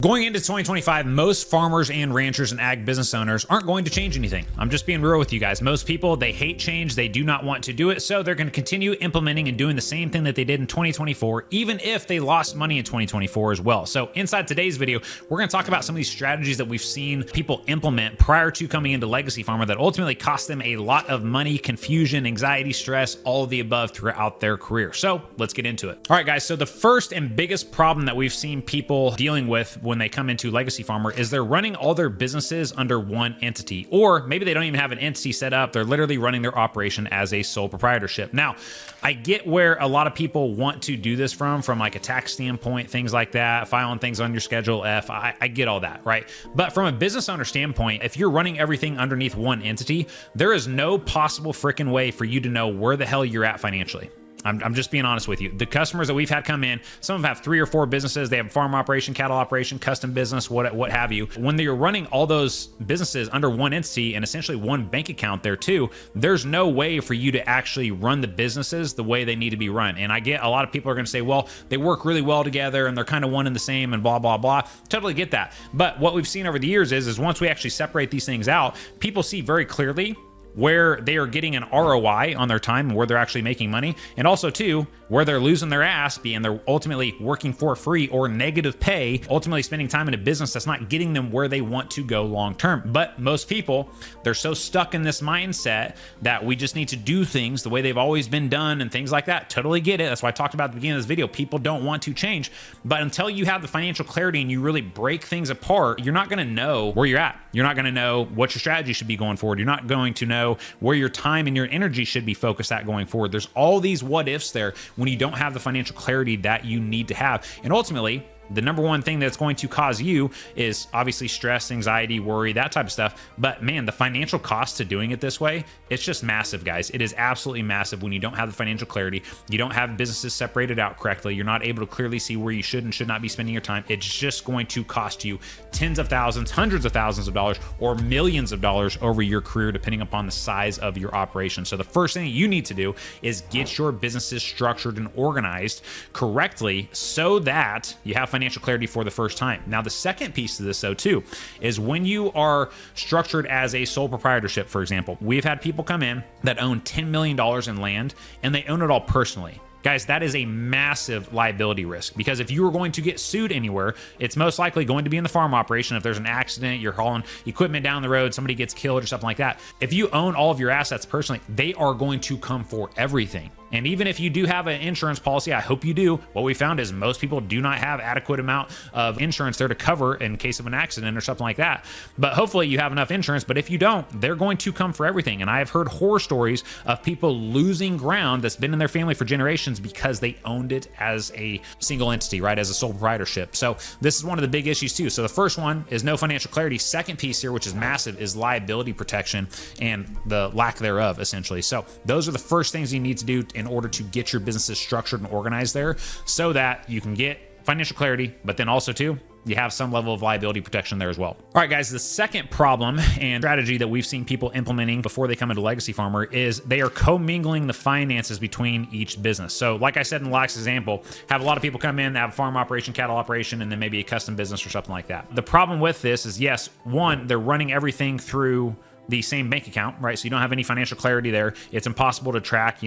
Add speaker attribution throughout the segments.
Speaker 1: Going into 2025, most farmers and ranchers and ag business owners aren't going to change anything. I'm just being real with you guys. Most people, they hate change. They do not want to do it. So they're going to continue implementing and doing the same thing that they did in 2024, even if they lost money in 2024 as well. So inside today's video, we're going to talk about some of these strategies that we've seen people implement prior to coming into legacy farmer that ultimately cost them a lot of money, confusion, anxiety, stress, all of the above throughout their career. So let's get into it. All right, guys. So the first and biggest problem that we've seen people dealing with when they come into legacy farmer is they're running all their businesses under one entity, or maybe they don't even have an entity set up. They're literally running their operation as a sole proprietorship. Now, I get where a lot of people want to do this from like a tax standpoint, things like that, filing things on your Schedule F. I get all that, right? But from a business owner standpoint, if you're running everything underneath one entity, there is no possible freaking way for you to know where the hell you're at financially. I'm just being honest with you. The customers that we've had come in, some of them have 3 or 4 businesses. They have a farm operation, cattle operation, custom business, what have you. When you're running all those businesses under one entity and essentially one bank account there too, there's no way for you to actually run the businesses the way they need to be run. And I get a lot of people are going to say, well, they work really well together and they're kind of one and the same and blah, blah, blah. Totally get that. But what we've seen over the years is once we actually separate these things out, people see very clearly where they are getting an ROI on their time and where they're actually making money. And also too, where they're losing their ass being they're ultimately working for free or negative pay, ultimately spending time in a business that's not getting them where they want to go long term. But most people, they're so stuck in this mindset that we just need to do things the way they've always been done and things like that. Totally get it. That's why I talked about at the beginning of this video. People don't want to change. But until you have the financial clarity and you really break things apart, you're not going to know where you're at. You're not going to know what your strategy should be going forward. You're not going to know where your time and your energy should be focused at going forward. There's all these what ifs there when you don't have the financial clarity that you need to have. And ultimately, the number one thing that's going to cause you is obviously stress, anxiety, worry, that type of stuff. But man, the financial cost to doing it this way, it's just massive, guys. It is absolutely massive when you don't have the financial clarity. You don't have businesses separated out correctly. You're not able to clearly see where you should and should not be spending your time. It's just going to cost you tens of thousands, hundreds of thousands of dollars, or millions of dollars over your career, depending upon the size of your operation. So the first thing you need to do is get your businesses structured and organized correctly so that you have financial clarity for the first time. Now, the second piece to this though too is when you are structured as a sole proprietorship, for example, we've had people come in that own $10 million in land and they own it all personally. Guys, that is a massive liability risk because if you are going to get sued anywhere, it's most likely going to be in the farm operation. If there's an accident, you're hauling equipment down the road, somebody gets killed or something like that. If you own all of your assets personally, they are going to come for everything. And even if you do have an insurance policy, I hope you do, what we found is most people do not have adequate amount of insurance there to cover in case of an accident or something like that. But hopefully you have enough insurance, but if you don't, they're going to come for everything. And I have heard horror stories of people losing ground that's been in their family for generations because they owned it as a single entity, right? As a sole proprietorship. So this is one of the big issues too. So the first one is no financial clarity. Second piece here, which is massive, is liability protection and the lack thereof, essentially. So those are the first things you need to do in order to get your businesses structured and organized there so that you can get financial clarity, but then also too, you have some level of liability protection there as well. All right, guys, the second problem and strategy that we've seen people implementing before they come into legacy farmer is they are commingling the finances between each business. So like I said in the last example, have a lot of people come in, have a farm operation, cattle operation, and then maybe a custom business or something like that. The problem with this is, yes, one, they're running everything through the same bank account, right? So you don't have any financial clarity there. It's impossible to track,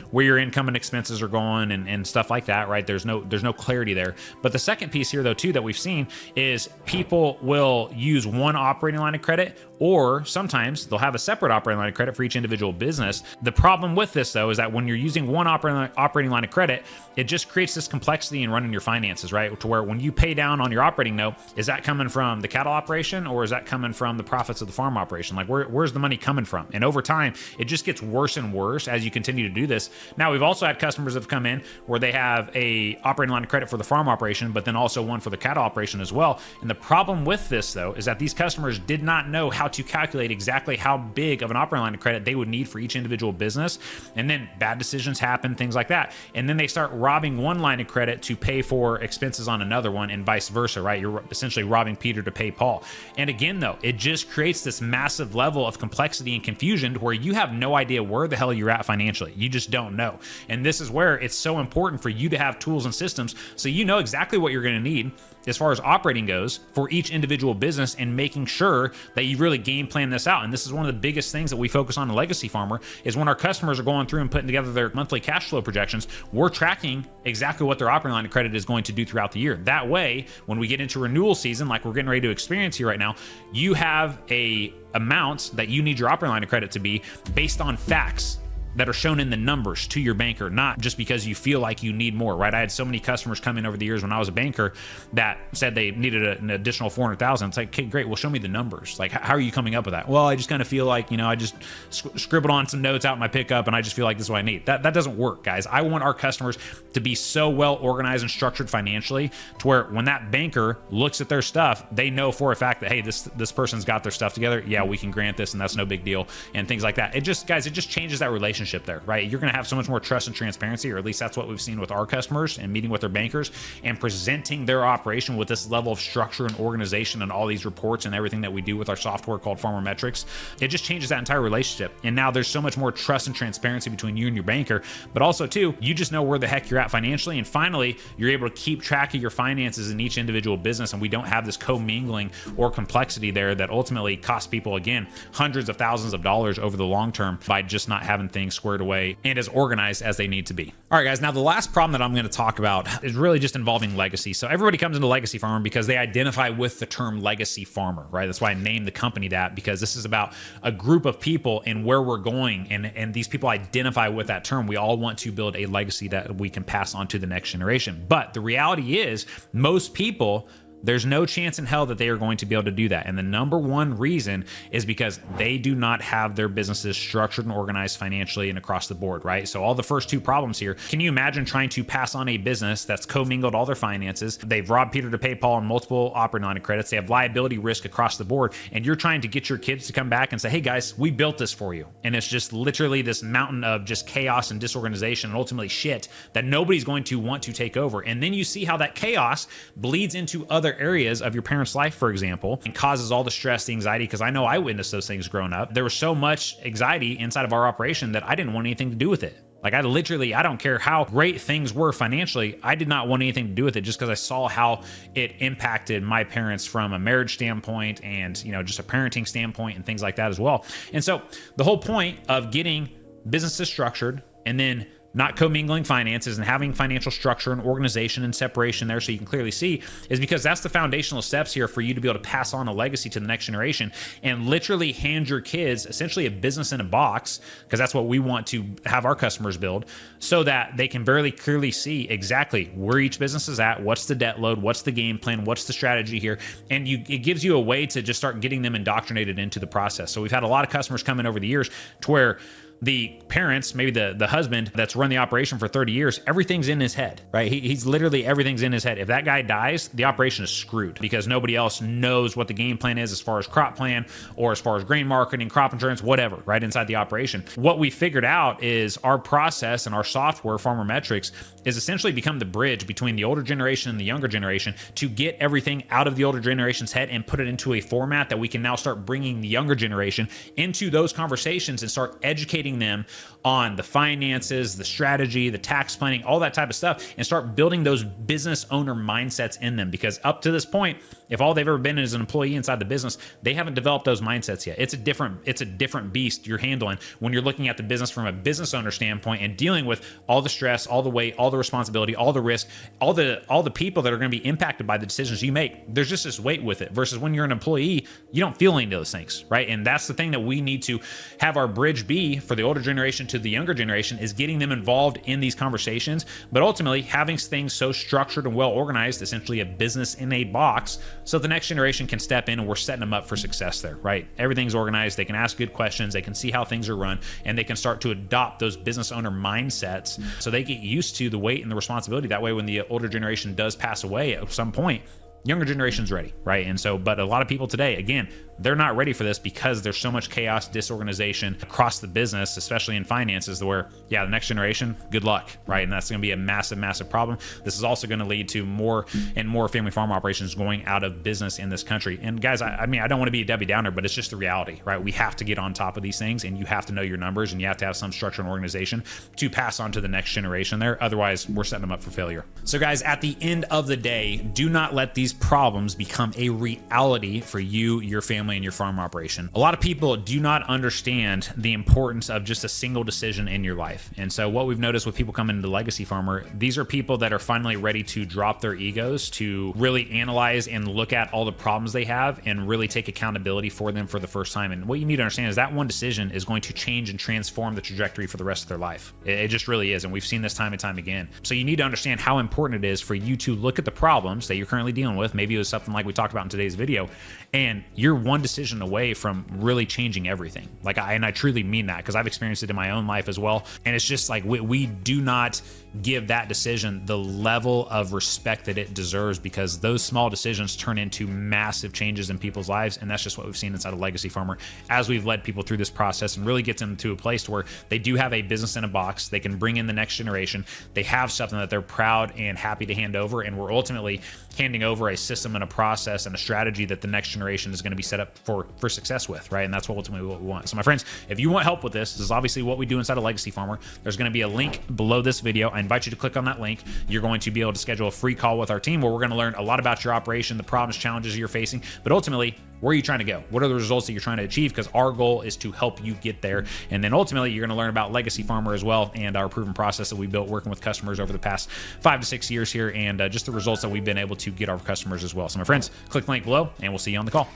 Speaker 1: where your income and expenses are going and stuff like that, right? There's no clarity there. But the second piece here though too that we've seen is people will use one operating line of credit, or sometimes they'll have a separate operating line of credit for each individual business. The problem with this though is that when you're using one operating line of credit, it just creates this complexity in running your finances, right? To where when you pay down on your operating note, is that coming from the cattle operation or is that coming from the profits of the farm operation? Like where's the money coming from? And over time, it just gets worse and worse as you continue to do this. Now, we've also had customers that have come in where they have a operating line of credit for the farm operation, but then also one for the cattle operation as well. And the problem with this though, is that these customers did not know how to calculate exactly how big of an operating line of credit they would need for each individual business. And then bad decisions happen, things like that. And then they start robbing one line of credit to pay for expenses on another one and vice versa, right? You're essentially robbing Peter to pay Paul. And again, though, it just creates this massive level of complexity and confusion to where you have no idea where the hell you're at financially. You just don't know. And this is where it's so important for you to have tools and systems so you know exactly what you're going to need as far as operating goes for each individual business and making sure that you really game plan this out. And this is one of the biggest things that we focus on in Legacy Farmer is when our customers are going through and putting together their monthly cash flow projections, we're tracking exactly what their operating line of credit is going to do throughout the year. That way, when we get into renewal season, like we're getting ready to experience here right now, you have a amount that you need your operating line of credit to be based on facts that are shown in the numbers to your banker, not just because you feel like you need more, right? I had so many customers come in over the years when I was a banker that said they needed an additional 400,000. It's like, okay, great. Well, show me the numbers. Like, how are you coming up with that? Well, I just kind of feel like, I just scribbled on some notes out in my pickup and I just feel like this is what I need. That doesn't work, guys. I want our customers to be so well organized and structured financially to where when that banker looks at their stuff, they know for a fact that, hey, this person's got their stuff together. Yeah, we can grant this and that's no big deal and things like that. It just changes that relationship there, right? You're going to have so much more trust and transparency, or at least that's what we've seen with our customers and meeting with their bankers and presenting their operation with this level of structure and organization and all these reports and everything that we do with our software called Farmer Metrics. It just changes that entire relationship. And now there's so much more trust and transparency between you and your banker, but also too, you just know where the heck you're at financially. And finally, you're able to keep track of your finances in each individual business. And we don't have this commingling or complexity there that ultimately costs people, again, hundreds of thousands of dollars over the long term by just not having things squared away and as organized as they need to be. All right, guys, now the last problem that I'm going to talk about is really just involving legacy. So everybody comes into Legacy Farmer because they identify with the term legacy farmer, right? That's why I named the company that, because this is about a group of people and where we're going. And these people identify with that term. We all want to build a legacy that we can pass on to the next generation. But the reality is most people, there's no chance in hell that they are going to be able to do that. And the number one reason is because they do not have their businesses structured and organized financially and across the board, right? So all the first two problems here, can you imagine trying to pass on a business that's commingled all their finances? They've robbed Peter to pay Paul on multiple operating line of credits. They have liability risk across the board. And you're trying to get your kids to come back and say, hey guys, we built this for you. And it's just literally this mountain of just chaos and disorganization and ultimately shit that nobody's going to want to take over. And then you see how that chaos bleeds into other areas of your parents' life, for example, and causes all the stress, the anxiety, because I know I witnessed those things growing up. There was so much anxiety inside of our operation that I didn't want anything to do with it. Like I don't care how great things were financially, I did not want anything to do with it just because I saw how it impacted my parents from a marriage standpoint and, just a parenting standpoint and things like that as well. And so the whole point of getting businesses structured and then not commingling finances and having financial structure and organization and separation there so you can clearly see is because that's the foundational steps here for you to be able to pass on a legacy to the next generation and literally hand your kids essentially a business in a box, because that's what we want to have our customers build, so that they can very clearly see exactly where each business is at, what's the debt load, what's the game plan, what's the strategy here, and it gives you a way to just start getting them indoctrinated into the process. So we've had a lot of customers come in over the years to where the parents, maybe the husband that's run the operation for 30 years, everything's in his head, right? He's literally, everything's in his head. If that guy dies, the operation is screwed because nobody else knows what the game plan is as far as crop plan or as far as grain marketing, crop insurance, whatever, right inside the operation. What we figured out is our process and our software, Farmer Metrics, is essentially become the bridge between the older generation and the younger generation to get everything out of the older generation's head and put it into a format that we can now start bringing the younger generation into those conversations and start educating them on the finances, the strategy, the tax planning, all that type of stuff, and start building those business owner mindsets in them. Because up to this point, if all they've ever been is an employee inside the business, they haven't developed those mindsets yet. It's a different beast you're handling when you're looking at the business from a business owner standpoint and dealing with all the stress, all the weight, all the responsibility, all the risk, all the people that are going to be impacted by the decisions you make. There's just this weight with it versus when you're an employee, you don't feel any of those things, right? And that's the thing that we need to have our bridge be for the older generation to the younger generation, is getting them involved in these conversations, but ultimately having things so structured and well organized, essentially a business in a box, so the next generation can step in and we're setting them up for success there, right? Everything's organized. They can ask good questions. They can see how things are run, and they can start to adopt those business owner mindsets so they get used to the weight and the responsibility. That way, when the older generation does pass away at some point, younger generation's ready, right? And so, but a lot of people today, again, they're not ready for this because there's so much chaos, disorganization across the business, especially in finances, where, the next generation, good luck, right? And that's going to be a massive, massive problem. This is also going to lead to more and more family farm operations going out of business in this country. And guys, I mean, I don't want to be a Debbie Downer, but it's just the reality, right? We have to get on top of these things, and you have to know your numbers, and you have to have some structure and organization to pass on to the next generation there. Otherwise, we're setting them up for failure. So guys, at the end of the day, do not let these problems become a reality for you, your family, and your farm operation. A lot of people do not understand the importance of just a single decision in your life. And so what we've noticed with people coming into Legacy Farmer, these are people that are finally ready to drop their egos, to really analyze and look at all the problems they have and really take accountability for them for the first time. And what you need to understand is that one decision is going to change and transform the trajectory for the rest of their life. It just really is. And we've seen this time and time again. So you need to understand how important it is for you to look at the problems that you're currently dealing with. Maybe it was something like we talked about in today's video, and you're one decision away from really changing everything. I truly mean that, because I've experienced it in my own life as well. And it's just like we do not give that decision the level of respect that it deserves, because those small decisions turn into massive changes in people's lives. And that's just what we've seen inside of Legacy Farmer as we've led people through this process and really get them to a place where they do have a business in a box. They can bring in the next generation. They have something that they're proud and happy to hand over. And we're ultimately handing over a system and a process and a strategy that the next generation is going to be set up for success with, right? And that's ultimately what we want. So my friends, if you want help with this is obviously what we do inside of Legacy Farmer. There's going to be a link below this video. I invite you to click on that link. You're going to be able to schedule a free call with our team where we're going to learn a lot about your operation, the problems, challenges you're facing, but ultimately, where are you trying to go? What are the results that you're trying to achieve? Because our goal is to help you get there. And then ultimately, you're going to learn about Legacy Farmer as well, and our proven process that we built working with customers over the past 5 to 6 years here, and just the results that we've been able to get our customers as well. So my friends, click the link below, and we'll see you on the call.